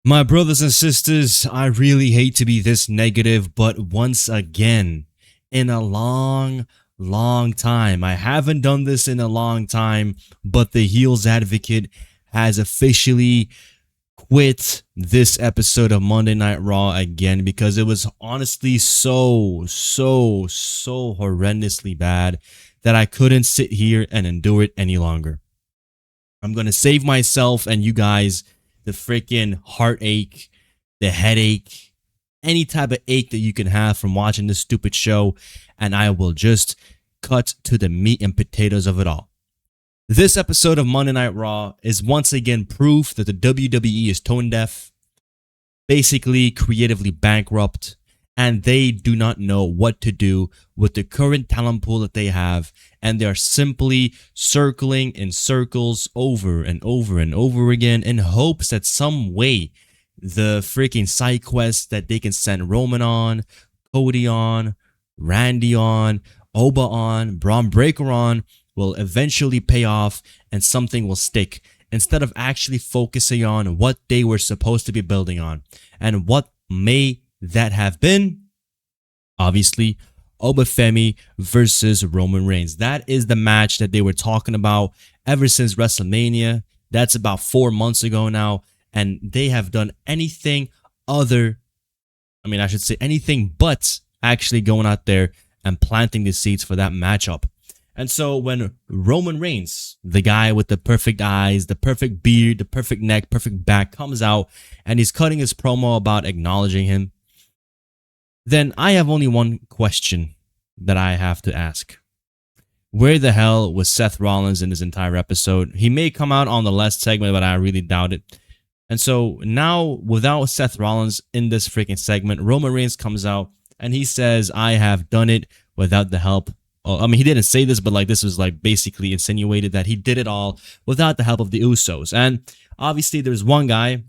My brothers and sisters, I really hate to be this negative, but once again, in a long time, I haven't done this in a long time, but the Heels Advocate has officially quit this episode of Monday Night Raw again because it was honestly so horrendously bad that I couldn't sit here and endure it any longer. I'm going to save myself and you guys the freaking heartache, the headache, any type of ache that you can have from watching this stupid show, and I will just cut to the meat and potatoes of it all. This episode of Monday Night Raw is once again proof that the WWE is tone deaf, basically creatively bankrupt, and they do not know what to do with the current talent pool that they have, and they are simply circling in circles over and over and over again in hopes that some way the freaking side quests that they can send Roman on, Cody on, Randy on, Oba on, Bron Breakker on will eventually pay off and something will stick, instead of actually focusing on what they were supposed to be building on. And what may that have been? Obviously, Oba Femi versus Roman Reigns. That is the match that they were talking about ever since WrestleMania. That's about 4 months ago now. And they have done anything anything but actually going out there and planting the seeds for that matchup. And so when Roman Reigns, the guy with the perfect eyes, the perfect beard, the perfect neck, perfect back, comes out and he's cutting his promo about acknowledging him, then I have only one question that I have to ask. Where the hell was Seth Rollins in this entire episode? He may come out on the last segment, but I really doubt it. And so now, without Seth Rollins in this freaking segment, Roman Reigns comes out and he says, I have done it without the help. I mean, he didn't say this, but this was basically insinuated that he did it all without the help of the Usos. And obviously there's one guy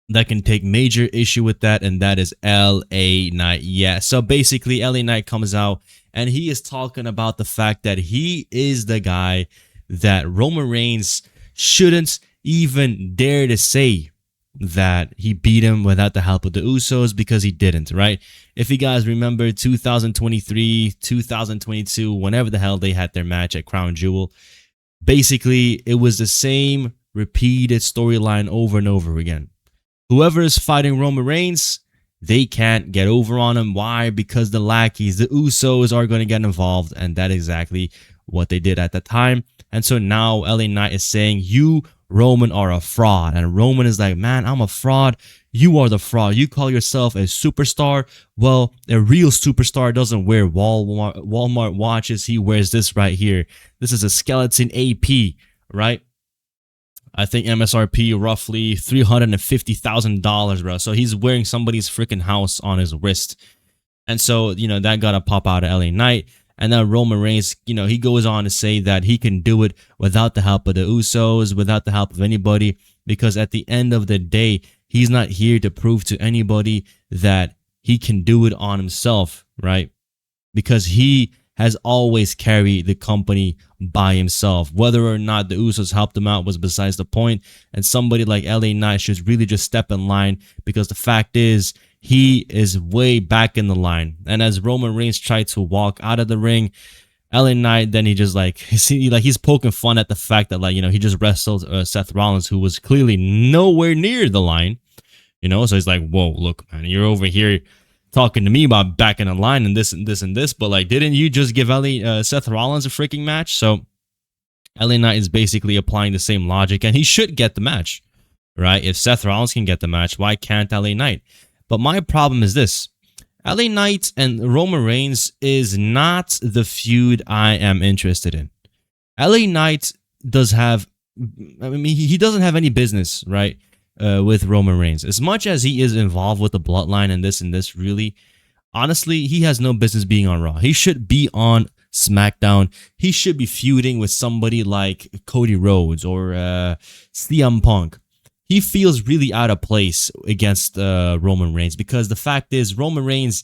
that can take major issue with that, and that is LA Knight. Yeah, so basically LA Knight comes out and he is talking about the fact that he is the guy that Roman Reigns shouldn't even dare to say that he beat him without the help of the Usos, because he didn't, right? If you guys remember 2023, 2022, whenever the hell they had their match at Crown Jewel, basically it was the same repeated storyline over and over again. Whoever is fighting Roman Reigns, they can't get over on him. Why? Because the lackeys, the Usos, are going to get involved, and that's exactly what they did at the time. And so now LA Knight is saying, you, Roman, are a fraud. And Roman is like, man, I'm a fraud. You are the fraud. You call yourself a superstar. Well, a real superstar doesn't wear Walmart watches. He wears this right here. This is a skeleton AP, right? I think MSRP roughly $350,000, bro. So he's wearing somebody's freaking house on his wrist. And so, that got to pop out of LA Knight. And then Roman Reigns, he goes on to say that he can do it without the help of the Usos, without the help of anybody, because at the end of the day, he's not here to prove to anybody that he can do it on himself, right? Because he has always carried the company by himself. Whether or not the Usos helped him out was besides the point. And somebody like LA Knight should really just step in line, because the fact is, he is way back in the line. And as Roman Reigns tried to walk out of the ring, LA Knight, then he just he's poking fun at the fact that he just wrestled Seth Rollins, who was clearly nowhere near the line. So he's like, whoa, look, man, you're over here talking to me about back in the line and this and this and this, but didn't you just give Seth Rollins a freaking match? So LA Knight is basically applying the same logic, and he should get the match, right? If Seth Rollins can get the match, why can't LA Knight? But my problem is this: LA Knight and Roman Reigns is not the feud I am interested in. LA Knight he doesn't have any business, right? With Roman Reigns. As much as he is involved with the bloodline and this, really, honestly, he has no business being on Raw. He should be on SmackDown. He should be feuding with somebody like Cody Rhodes or CM Punk. He feels really out of place against Roman Reigns, because the fact is, Roman Reigns,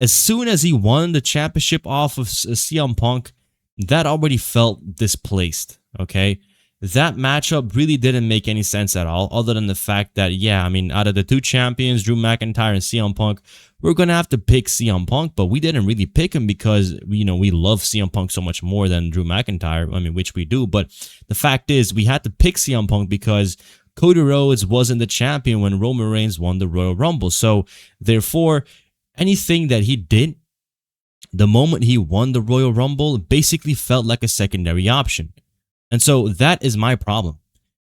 as soon as he won the championship off of CM Punk, that already felt displaced, okay? that matchup really didn't make any sense at all, other than the fact that, yeah, I mean, out of the two champions, Drew McIntyre and CM Punk, we're going to have to pick CM Punk, but we didn't really pick him because, we love CM Punk so much more than Drew McIntyre, I mean, which we do. But the fact is, we had to pick CM Punk because Cody Rhodes wasn't the champion when Roman Reigns won the Royal Rumble. So, therefore, anything that he did the moment he won the Royal Rumble basically felt like a secondary option. And so that is my problem.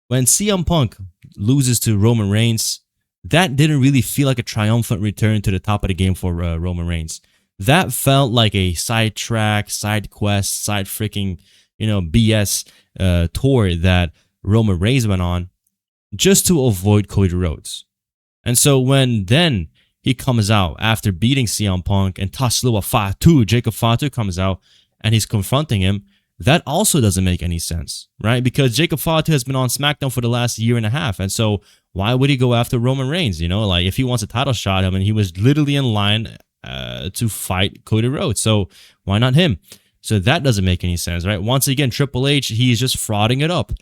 When CM Punk loses to Roman Reigns, that didn't really feel like a triumphant return to the top of the game for Roman Reigns. That felt like a sidetrack, side quest, side freaking, BS tour that Roman Reigns went on just to avoid Cody Rhodes. And so when then he comes out after beating CM Punk and Fatu, Jacob Fatu comes out and he's confronting him, that also doesn't make any sense, right? Because Jacob Fatu has been on SmackDown for the last year and a half. And so why would he go after Roman Reigns? Like if he wants a title shot, I mean, he was literally in line to fight Cody Rhodes. So why not him? So that doesn't make any sense, right? Once again, Triple H, he's just frauding it up.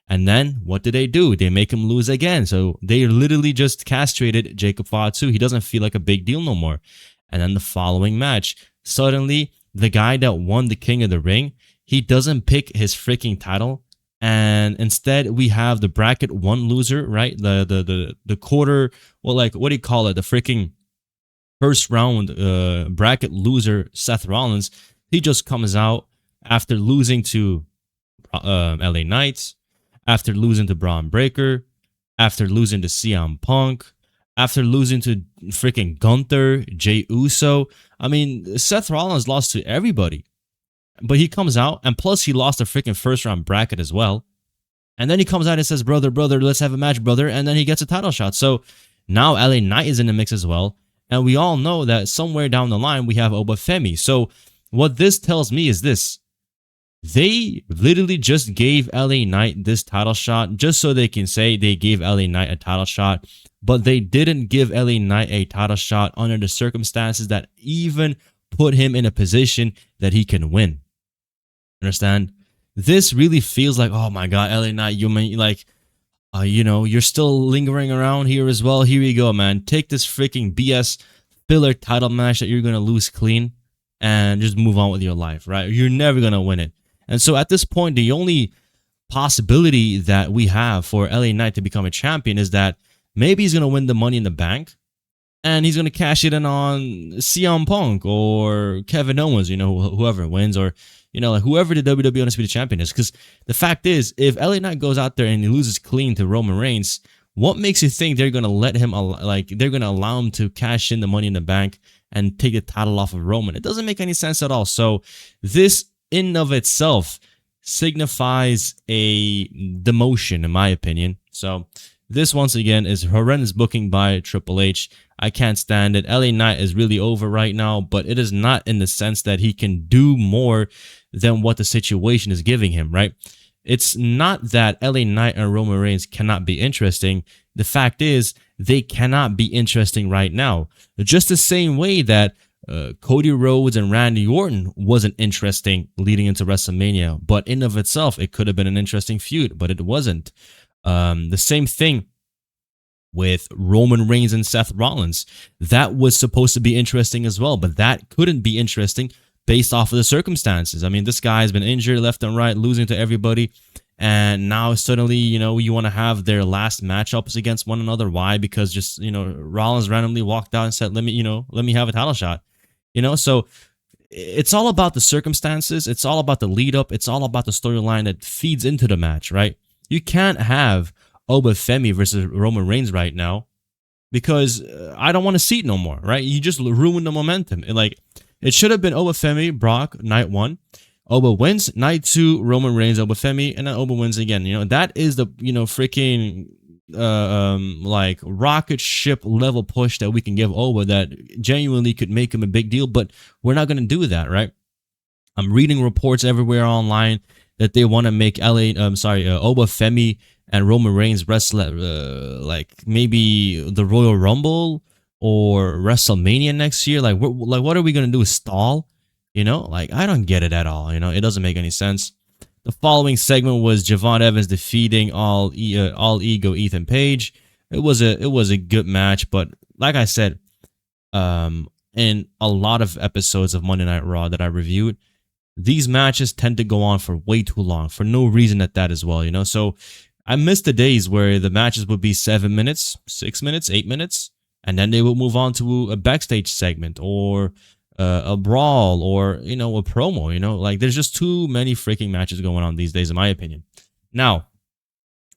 And then what do? They make him lose again. So they literally just castrated Jacob Fatu. He doesn't feel like a big deal no more. And then the following match, suddenly the guy that won the King of the Ring, he doesn't pick his freaking title. And instead we have the bracket one loser, right? The quarter, well, like, what do you call it? The freaking first round bracket loser, Seth Rollins. He just comes out after losing to LA Knight, after losing to Bron Breakker, after losing to CM Punk, after losing to freaking Gunther, Jey Uso. I mean, Seth Rollins lost to everybody. But he comes out, and plus he lost a freaking first round bracket as well. And then he comes out and says, brother, let's have a match, brother. And then he gets a title shot. So now LA Knight is in the mix as well. And we all know that somewhere down the line, we have Oba Femi. So what this tells me is this. They literally just gave LA Knight this title shot just so they can say they gave LA Knight a title shot. But they didn't give LA Knight a title shot under the circumstances that even put him in a position that he can win. Understand? This really feels like, oh my God, LA Knight, you mean like, you're still lingering around here as well. Here you go, man. Take this freaking BS filler title match that you're going to lose clean and just move on with your life, right? You're never going to win it. And so at this point, the only possibility that we have for LA Knight to become a champion is that maybe he's going to win the Money in the Bank and he's going to cash it in on CM Punk or Kevin Owens, whoever wins, or like whoever the WWE Undisputed Champion is. Because the fact is, if LA Knight goes out there and he loses clean to Roman Reigns, what makes you think they're going to let him, they're going to allow him to cash in the Money in the Bank and take the title off of Roman? It doesn't make any sense at all. So this in of itself signifies a demotion, in my opinion. So this, once again, is horrendous booking by Triple H. I can't stand it. LA Knight is really over right now, but it is not in the sense that he can do more than what the situation is giving him, right? It's not that LA Knight and Roman Reigns cannot be interesting. The fact is, they cannot be interesting right now. Just the same way that Cody Rhodes and Randy Orton wasn't interesting leading into WrestleMania, but in of itself, it could have been an interesting feud, but it wasn't. The same thing with Roman Reigns and Seth Rollins. That was supposed to be interesting as well, but that couldn't be interesting based off of the circumstances. I mean, this guy has been injured left and right, losing to everybody, and now suddenly, you want to have their last matchups against one another. Why? Because just, Rollins randomly walked out and said, let me have a title shot. So it's all about the circumstances. It's all about the lead up. It's all about the storyline that feeds into the match, right? You can't have Oba Femi versus Roman Reigns right now because I don't want to see it no more, right? You just ruined the momentum. It should have been Oba Femi, Brock, night 1. Oba wins, night 2, Roman Reigns, Oba Femi, and then Oba wins again. That is the, freaking rocket ship level push that we can give Oba that genuinely could make him a big deal, but we're not going to do that, right? I'm reading reports everywhere online that they want to make Oba Femi and Roman Reigns wrestle maybe the Royal Rumble or WrestleMania next year. What are we going to do? Stall? I don't get it at all. It doesn't make any sense. The following segment was Javon Evans defeating all ego Ethan Page. It was a good match, but like I said, in a lot of episodes of Monday Night Raw that I reviewed, these matches tend to go on for way too long for no reason at that as well, you know. So I miss the days where the matches would be 7 minutes, 6 minutes, 8 minutes, and then they would move on to a backstage segment or a brawl or, you know, a promo, you know. Like, there's just too many freaking matches going on these days, in my opinion. Now,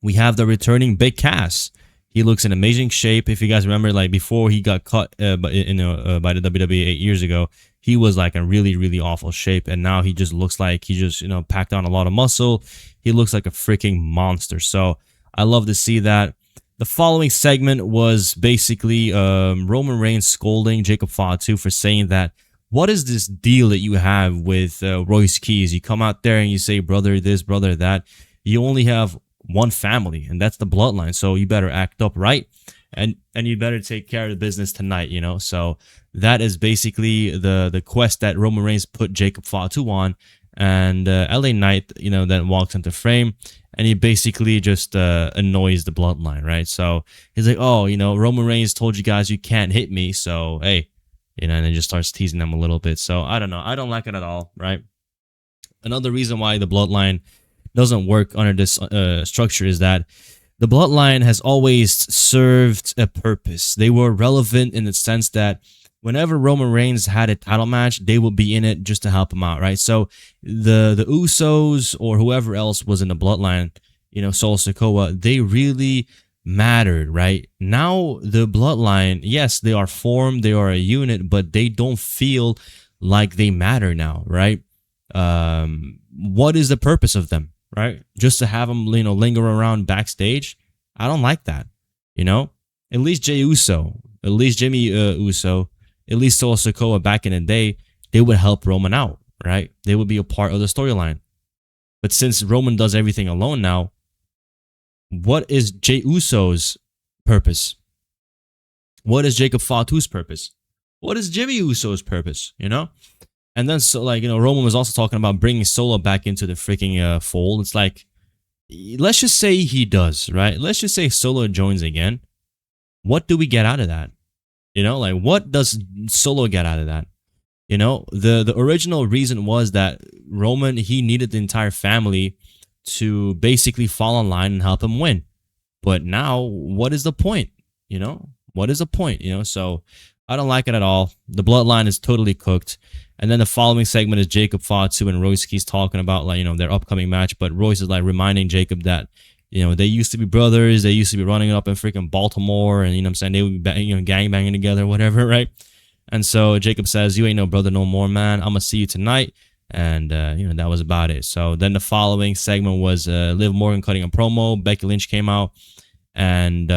we have the returning Big Cass. He looks in amazing shape. If you guys remember, like, before he got cut by the WWE 8 years ago, he was like in really, really awful shape. And now he just looks like he just, you know, packed on a lot of muscle. He looks like a freaking monster. So I love to see that. The following segment was basically Roman Reigns scolding Jacob Fatu for saying that, what is this deal that you have with Royce Keys? You come out there and you say, brother this, brother that. You only have one family, and that's the bloodline. So you better act up, right? And you better take care of the business tonight, you know? So that is basically the quest that Roman Reigns put Jacob Fatu on. And LA Knight, you know, then walks into frame, and he basically just annoys the bloodline, right? So he's like, oh, you know, Roman Reigns told you guys you can't hit me, so hey, you know, and then just starts teasing them a little bit. So I don't know. I don't like it at all, right? Another reason why the bloodline doesn't work under this structure is that the bloodline has always served a purpose. They were relevant in the sense that whenever Roman Reigns had a title match, they would be in it just to help him out, right? So the Usos or whoever else was in the bloodline, you know, Solo Sikoa, they really mattered, right? Now the bloodline, yes, they are formed, they are a unit, but they don't feel like they matter now, right? What is the purpose of them, right? Just to have them, you know, linger around backstage? I don't like that, you know? At least Jey Uso, at least Jimmy Uso, at least Solo Sikoa back in the day, they would help Roman out, right? They would be a part of the storyline. But since Roman does everything alone now, what is Jey Uso's purpose? What is Jacob Fatu's purpose? What is Jimmy Uso's purpose, you know? And then, so, like, you know, Roman was also talking about bringing Solo back into the freaking fold. It's like, let's just say he does, right? Let's just say Solo joins again. What do we get out of that? You know, like, what does Solo get out of that? You know, the original reason was that Roman, he needed the entire family to basically fall in line and help him win. But now, what is the point? You know, what is the point? You know, so I don't like it at all. The bloodline is totally cooked. And then the following segment is Jacob Fatu and Royce Keys talking about, like, you know, their upcoming match. But Royce is like reminding Jacob that, you know, they used to be brothers. They used to be running up in freaking Baltimore, and, you know what I'm saying, they would be, you know, gangbanging together, whatever, right? And so Jacob says, you ain't no brother no more, man. I'm gonna see you tonight. And, you know, that was about it. So then the following segment was Liv Morgan cutting a promo. Becky Lynch came out, and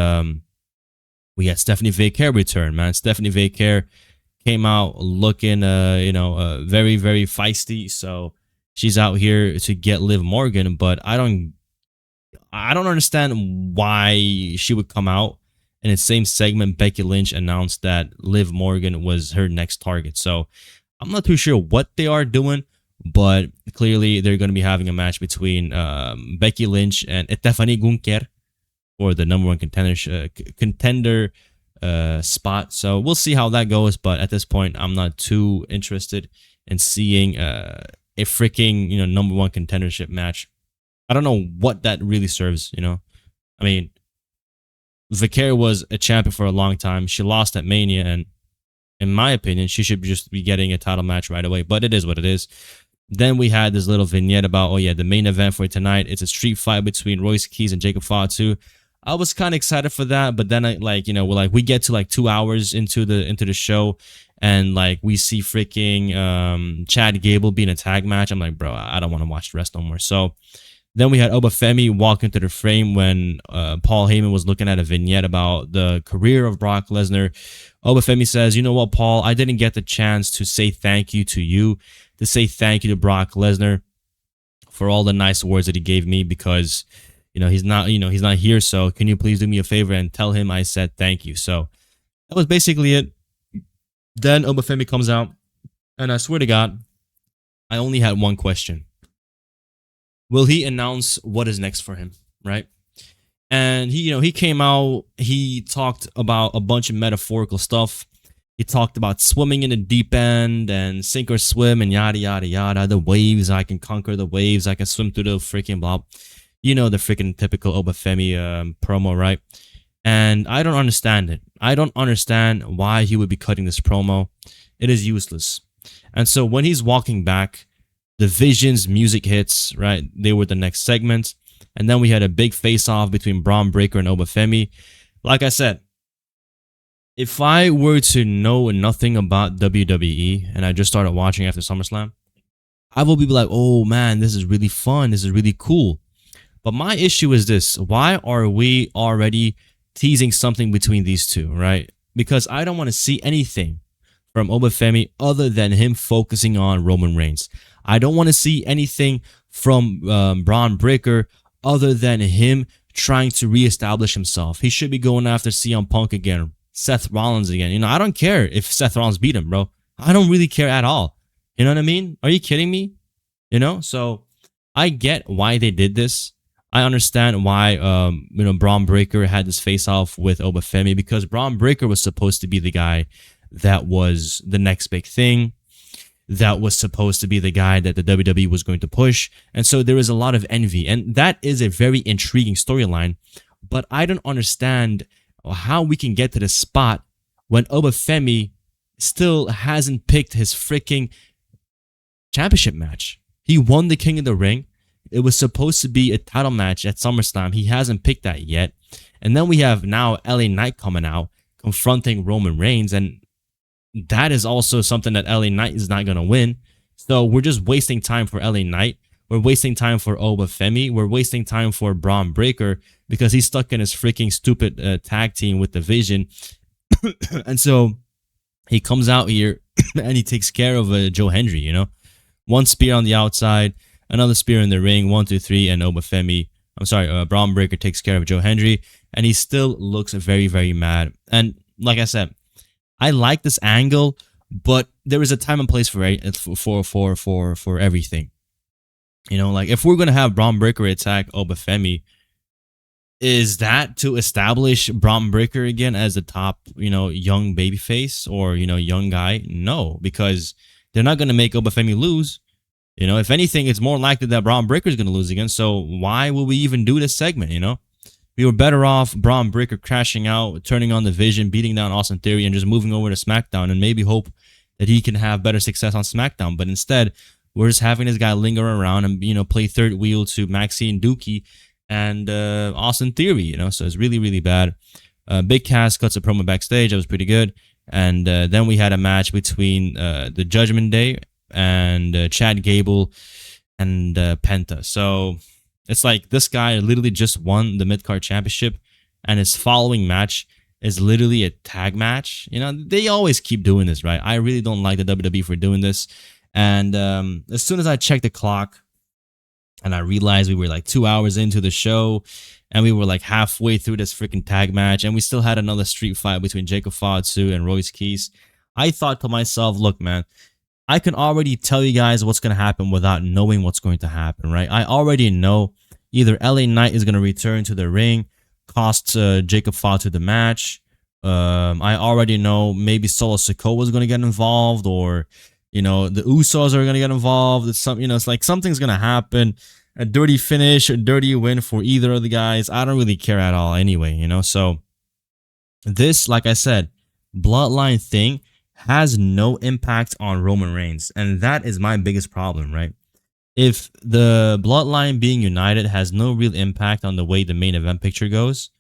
we had Stephanie Vaquer return, man. Stephanie Vaquer came out looking, you know, very, very feisty. So she's out here to get Liv Morgan, but I don't understand why she would come out. In the same segment, Becky Lynch announced that Liv Morgan was her next target. So I'm not too sure what they are doing, but clearly they're going to be having a match between Becky Lynch and Stephanie Gunker for the number one contender spot. So we'll see how that goes. But at this point, I'm not too interested in seeing a freaking, you know, number one contendership match. I don't know what that really serves, you know. I mean, Vaquer was a champion for a long time. She lost at Mania, and in my opinion, she should just be getting a title match right away. But it is what it is. Then we had this little vignette about, oh yeah, the main event for tonight. It's a street fight between Royce Keys and Jacob Fatu. I was kind of excited for that, but then we get to like 2 hours into the show, and like we see freaking Chad Gable being a tag match. I'm like, bro, I don't want to watch the rest no more. So then we had Oba Femi walk into the frame when Paul Heyman was looking at a vignette about the career of Brock Lesnar. Oba Femi says, you know what, Paul, I didn't get the chance to say thank you to you, to say thank you to Brock Lesnar for all the nice words that he gave me, because, you know, he's not here. So can you please do me a favor and tell him I said thank you? So that was basically it. Then Oba Femi comes out, and I swear to God, I only had one question. will he announce what is next for him, right? And he came out, he talked about a bunch of metaphorical stuff. He talked about swimming in the deep end and sink or swim and yada yada yada. The waves, I can conquer the waves, I can swim through the freaking blah. The freaking typical Oba Femi promo, right? And I don't understand it. I don't understand why he would be cutting this promo. It is useless. And so when he's walking back, the Vision's music hits, right? They were the next segment. And then we had a big face-off between Bron Breakker and Oba Femi. Like I said, if I were to know nothing about WWE and I just started watching after SummerSlam, I will be like, oh man, this is really fun. This is really cool. But my issue is this. Why are we already teasing something between these two, right? Because I don't want to see anything from Oba Femi other than him focusing on Roman Reigns. I don't want to see anything from Bron Breakker other than him trying to reestablish himself. He should be going after CM Punk again, Seth Rollins again. I don't care if Seth Rollins beat him, bro. I don't really care at all. You know what I mean? Are you kidding me? So I get why they did this. I understand why, Bron Breakker had this face-off with Oba Femi, because Bron Breakker was supposed to be the guy that was the next big thing, that was supposed to be the guy that the WWE was going to push. And so there is a lot of envy. And that is a very intriguing storyline. But I don't understand how we can get to the spot when Oba Femi still hasn't picked his freaking championship match. He won the King of the Ring. It was supposed to be a title match at SummerSlam. He hasn't picked that yet. And then we have now LA Knight coming out, confronting Roman Reigns. And that is also something that LA Knight is not going to win. So we're just wasting time for LA Knight. We're wasting time for Oba Femi. We're wasting time for Bron Breakker because he's stuck in his freaking stupid tag team with the Vision. And so he comes out here and he takes care of Joe Hendry, One spear on the outside, another spear in the ring, 1, 2, 3, and Bron Breakker takes care of Joe Hendry, and he still looks very, very mad. And like I said, I like this angle, but there is a time and place for everything. Like if we're gonna have Bron Breakker attack Oba Femi, is that to establish Bron Breakker again as the top, young babyface or young guy? No, because they're not gonna make Oba Femi lose. If anything, it's more likely that Bron Breakker is going to lose again. So why will we even do this segment, We were better off Bron Breakker crashing out, turning on the Vision, beating down Austin Theory, and just moving over to SmackDown and maybe hope that he can have better success on SmackDown. But instead, we're just having this guy linger around and, play third wheel to Maxie and Dookie and Austin Theory, So it's really, really bad. Big Cass cuts a promo backstage. That was pretty good. And then we had a match between the Judgment Day and Chad Gable and Penta. So it's like this guy literally just won the mid-card championship, and his following match is literally a tag match. They always keep doing this, right? I really don't like the WWE for doing this. And as soon as I checked the clock and I realized we were like 2 hours into the show and we were like halfway through this freaking tag match and we still had another street fight between Jacob Fatu and Royce Keys, I thought to myself, look, man, I can already tell you guys what's going to happen without knowing what's going to happen, right? I already know either LA Knight is going to return to the ring, cost Jacob Fatu the match. I already know maybe Solo Sikoa is going to get involved, or, the Usos are going to get involved. It's it's like something's going to happen. A dirty finish, a dirty win for either of the guys. I don't really care at all anyway, So this, like I said, bloodline thing has no impact on Roman Reigns, and that is my biggest problem, right? If the bloodline being united has no real impact on the way the main event picture goes,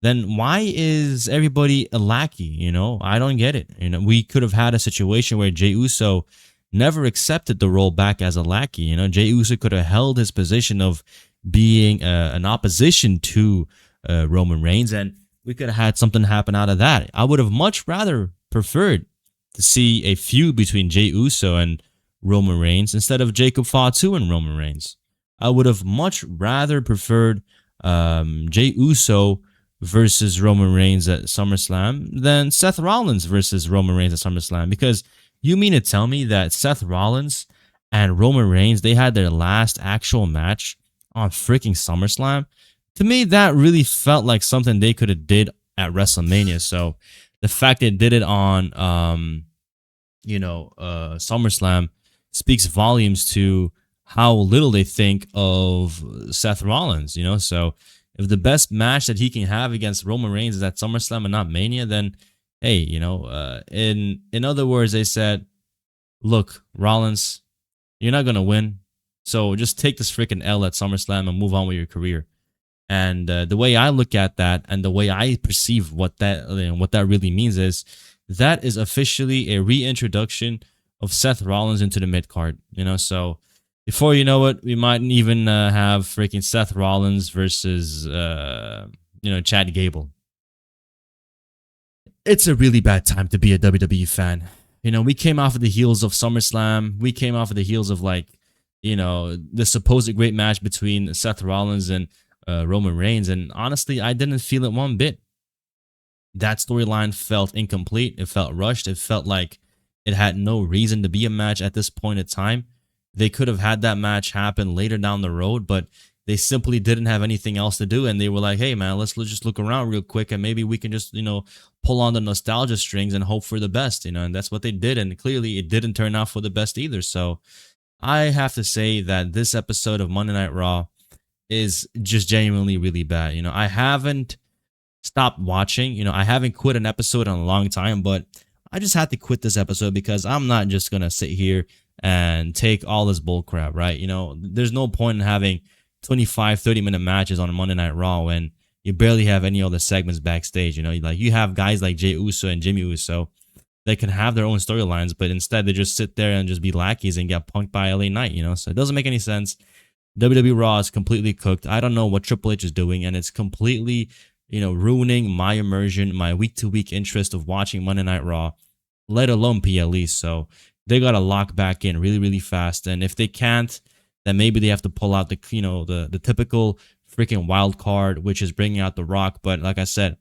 then why is everybody a lackey? I don't get it. We could have had a situation where Jey Uso never accepted the role back as a lackey. Jey Uso could have held his position of being an opposition to Roman Reigns, and we could have had something happen out of that. I would have much rather preferred to see a feud between Jey Uso and Roman Reigns instead of Jacob Fatu and Roman Reigns. I would have much rather preferred Jey Uso versus Roman Reigns at SummerSlam than Seth Rollins versus Roman Reigns at SummerSlam, because you mean to tell me that Seth Rollins and Roman Reigns, they had their last actual match on freaking SummerSlam, to me, that really felt like something they could have did at WrestleMania. So the fact they did it on, SummerSlam speaks volumes to how little they think of Seth Rollins, So if the best match that he can have against Roman Reigns is at SummerSlam and not Mania, then hey, in other words, they said, look, Rollins, you're not gonna win, so just take this freaking L at SummerSlam and move on with your career. And the way I look at that, and the way I perceive what that really means is that is officially a reintroduction of Seth Rollins into the mid card. So before you know it, we might even have freaking Seth Rollins versus Chad Gable. It's a really bad time to be a WWE fan. We came off of the heels of SummerSlam. We came off of the heels of the supposed great match between Seth Rollins and Roman Reigns. And honestly, I didn't feel it one bit. That storyline felt incomplete. It felt rushed. It felt like it had no reason to be a match at this point in time. They could have had that match happen later down the road, but they simply didn't have anything else to do. And they were like, hey, man, let's just look around real quick and maybe we can just, pull on the nostalgia strings and hope for the best, and that's what they did. And clearly it didn't turn out for the best either. So I have to say that this episode of Monday Night Raw is just genuinely really bad. I haven't stopped watching. I haven't quit an episode in a long time, but I just had to quit this episode because I'm not just going to sit here and take all this bull crap, right? There's no point in having 25, 30-minute matches on a Monday Night Raw when you barely have any other segments backstage. You have guys like Jey Uso and Jimmy Uso that can have their own storylines, but instead they just sit there and just be lackeys and get punked by LA Knight, So it doesn't make any sense. WWE Raw is completely cooked. I don't know what Triple H is doing, and it's completely, ruining my immersion, my week-to-week interest of watching Monday Night Raw, let alone PLE. So they got to lock back in really, really fast. And if they can't, then maybe they have to pull out the typical freaking wild card, which is bringing out The Rock. But like I said,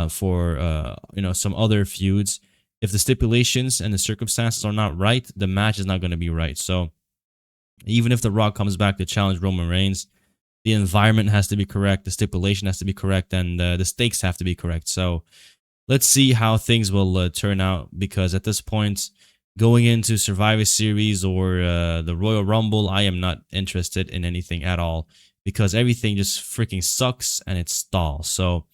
for some other feuds, if the stipulations and the circumstances are not right, the match is not going to be right. So even if The Rock comes back to challenge Roman Reigns, the environment has to be correct, the stipulation has to be correct, and the stakes have to be correct. So let's see how things will turn out, because at this point, going into Survivor Series or the Royal Rumble, I am not interested in anything at all, because everything just freaking sucks and it stalls. So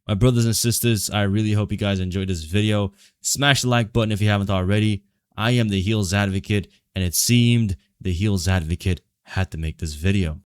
my brothers and sisters, I really hope you guys enjoyed this video. Smash the like button if you haven't already. I am the Heels Advocate, and it seemed the Heels Advocate had to make this video.